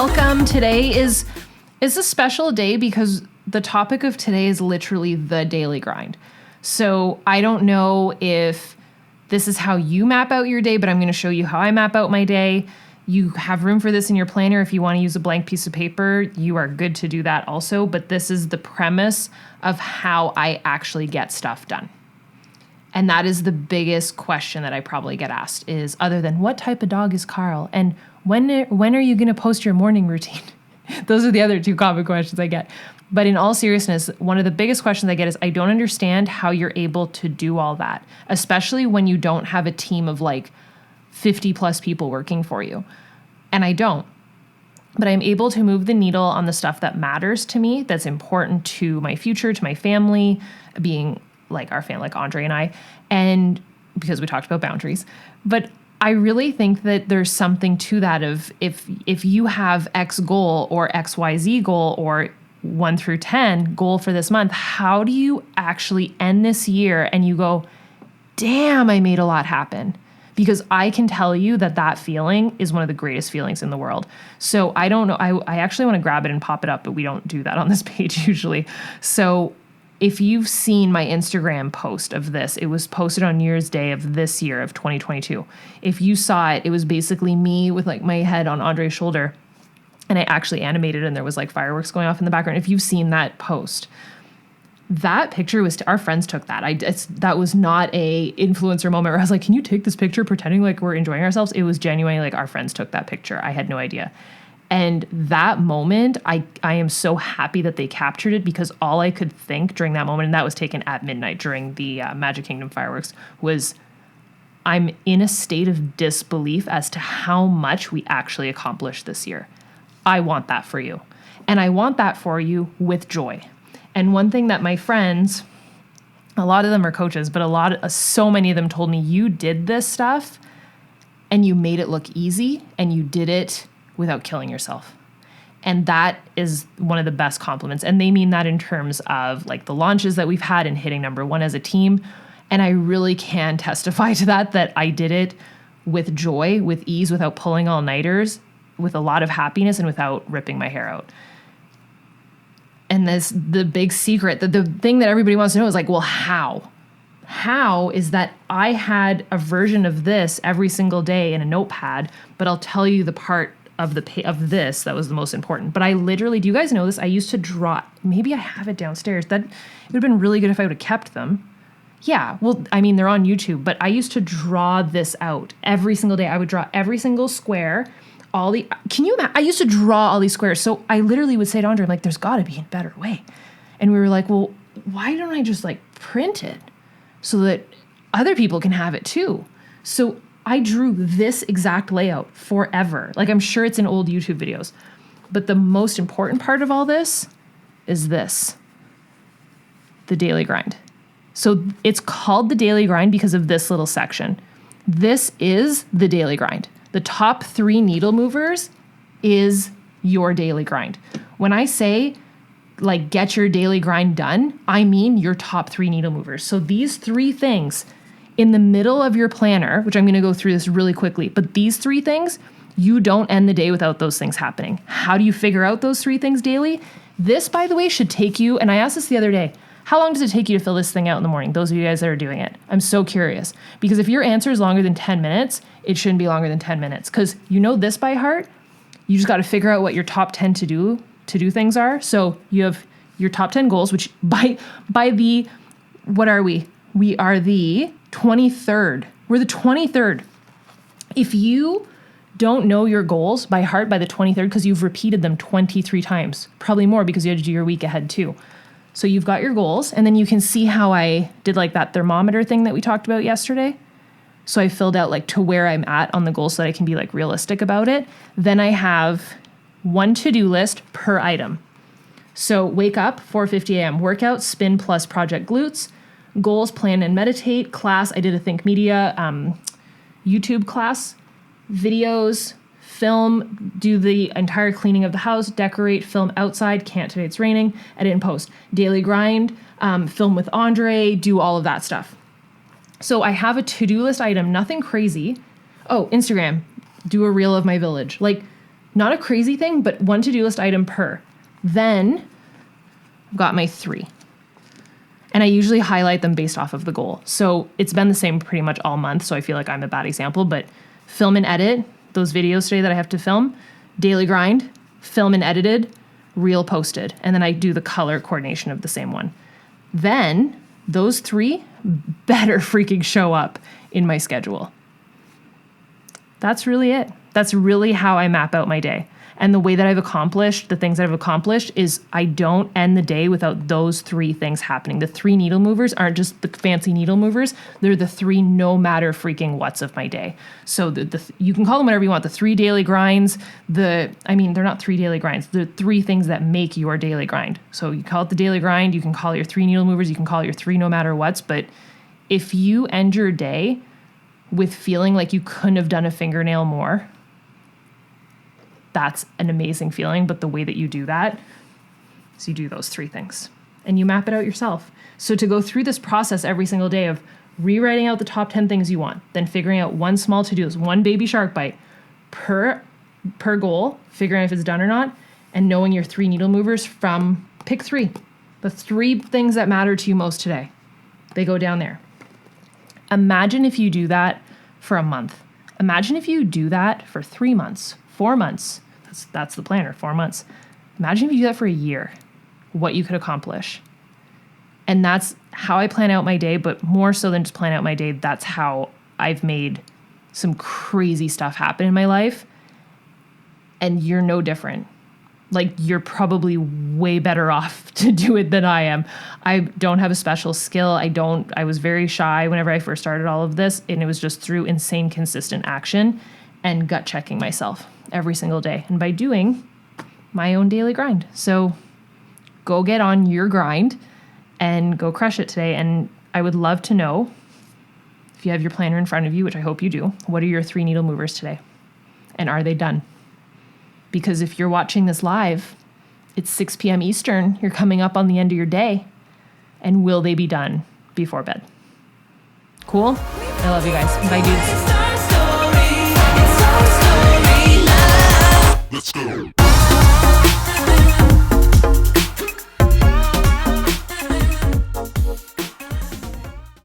welcome. Today is a special day because the topic of today is literally the daily grind. So I don't know if this is how you map out your day, but I'm going to show you how I map out my day. You have room for this in your planner. If you want to use a blank piece of paper, you are good to do that also. But this is the premise of how I actually get stuff done. And that is the biggest question that I probably get asked is, other than what type of dog is Carl? And when are you going to post your morning routine? Those are the other two common questions I get. But in all seriousness, one of the biggest questions I get is, I don't understand how you're able to do all that, especially when you don't have a team of like 50 plus people working for you. And I don't. But I'm able to move the needle on the stuff that matters to me, that's important to my future, to my family, being like our family, like Andre and I, and because we talked about boundaries. But I really think that there's something to that of if you have X goal or XYZ goal or 1 through 10 goal for this month, how do you actually end this year and you go, damn, I made a lot happen? Because I can tell you that feeling is one of the greatest feelings in the world. So I don't know. I actually want to grab it and pop it up, but we don't do that on this page usually. So if you've seen my Instagram post of this, it was posted on New Year's Day of this year of 2022. If you saw it, it was basically me with like my head on Andre's shoulder. And I actually animated and there was like fireworks going off in the background. If you've seen that post, that picture was, our friends took that. That was not a influencer moment where I was like, can you take this picture pretending like we're enjoying ourselves? It was genuinely like our friends took that picture. I had no idea. And that moment, I am so happy that they captured it, because all I could think during that moment, and that was taken at midnight during the Magic Kingdom fireworks, was I'm in a state of disbelief as to how much we actually accomplished this year. I want that for you. And I want that for you with joy. And one thing that my friends, a lot of them are coaches, but so many of them told me, you did this stuff and you made it look easy and you did it without killing yourself. And that is one of the best compliments. And they mean that in terms of like the launches that we've had and hitting number 1 as a team. And I really can testify to that I did it with joy, with ease, without pulling all-nighters, with a lot of happiness and without ripping my hair out. And the big secret, the thing that everybody wants to know is like, well, how? How is that I had a version of this every single day in a notepad, but I'll tell you the part of this that was the most important. But I literally, do you guys know this? I used to draw, maybe I have it downstairs. That it would have been really good if I would have kept them. Yeah, well, I mean, they're on YouTube, but I used to draw this out every single day. I would draw every single square. I used to draw all these squares. So I literally would say to Andre, I'm like, there's got to be a better way. And we were like, well, why don't I just like print it so that other people can have it too? So I drew this exact layout forever. Like, I'm sure it's in old YouTube videos. But the most important part of all this is this, the daily grind. So it's called the daily grind because of this little section. This is the daily grind. The top 3 needle movers is your daily grind. When I say like get your daily grind done, I mean your top 3 needle movers. So these 3 things in the middle of your planner, which I'm going to go through this really quickly, but these 3 things, you don't end the day without those things happening. How do you figure out those 3 things daily? This, by the way, should take you, and I asked this the other day, how long does it take you to fill this thing out in the morning? Those of you guys that are doing it. I'm so curious. Because if your answer is longer than 10 minutes, it shouldn't be longer than 10 minutes. Because you know this by heart, you just got to figure out what your top 10 to do things are. So you have your top 10 goals, which by the, what are we? We are the 23rd. We're the 23rd. If you don't know your goals by heart by the 23rd, because you've repeated them 23 times, probably more because you had to do your week ahead too. So you've got your goals, and then you can see how I did like that thermometer thing that we talked about yesterday. So I filled out like to where I'm at on the goal so that I can be like realistic about it. Then I have 1 to-do list per item. So wake up, 4:50 a.m. workout, spin plus project glutes, goals, plan and meditate, class. I did a Think Media YouTube class, videos, film, do the entire cleaning of the house, decorate, film outside, can't today it's raining, edit and post, daily grind, film with Andre, do all of that stuff. So I have a to-do list item, nothing crazy. Oh, Instagram, do a reel of my village. Like Not a crazy thing, but one to-do list item per. Then I've got my 3. And I usually highlight them based off of the goal. So it's been the same pretty much all month, so I feel like I'm a bad example, but film and edit, those videos today that I have to film, daily grind, film and edited, reel posted. And then I do the color coordination of the same one. Then those 3 better freaking show up in my schedule. That's really it. That's really how I map out my day. And the way that I've accomplished the things that I've accomplished is I don't end the day without those 3 things happening. The 3 needle movers aren't just the fancy needle movers. They're the 3 no matter freaking what's of my day. So you can call them whatever you want. The 3 daily grinds, they're not 3 daily grinds. They're 3 things that make your daily grind. So you call it the daily grind. You can call it your 3 needle movers. You can call it your 3 no matter what's. But if you end your day with feeling like you couldn't have done a fingernail more, that's an amazing feeling. But the way that you do that is you do those 3 things and you map it out yourself. So to go through this process every single day of rewriting out the top 10 things you want, then figuring out one small to-do list, one baby shark bite per goal, figuring out if it's done or not, and knowing your 3 needle movers from pick 3, the 3 things that matter to you most today. They go down there. Imagine if you do that for a month. Imagine if you do that for 3 months, 4 months. That's the planner, 4 months. Imagine if you do that for a year, what you could accomplish. And that's how I plan out my day, but more so than just plan out my day, that's how I've made some crazy stuff happen in my life. And you're no different. Like, you're probably way better off to do it than I am. I don't have a special skill. I was very shy whenever I first started all of this, and it was just through insane, consistent action and gut checking myself every single day. And by doing my own daily grind. So go get on your grind and go crush it today. And I would love to know, if you have your planner in front of you, which I hope you do, what are your 3 needle movers today? And are they done? Because if you're watching this live, it's 6 p.m. Eastern, you're coming up on the end of your day, and will they be done before bed? Cool? I love you guys. Bye, dudes. Let's go.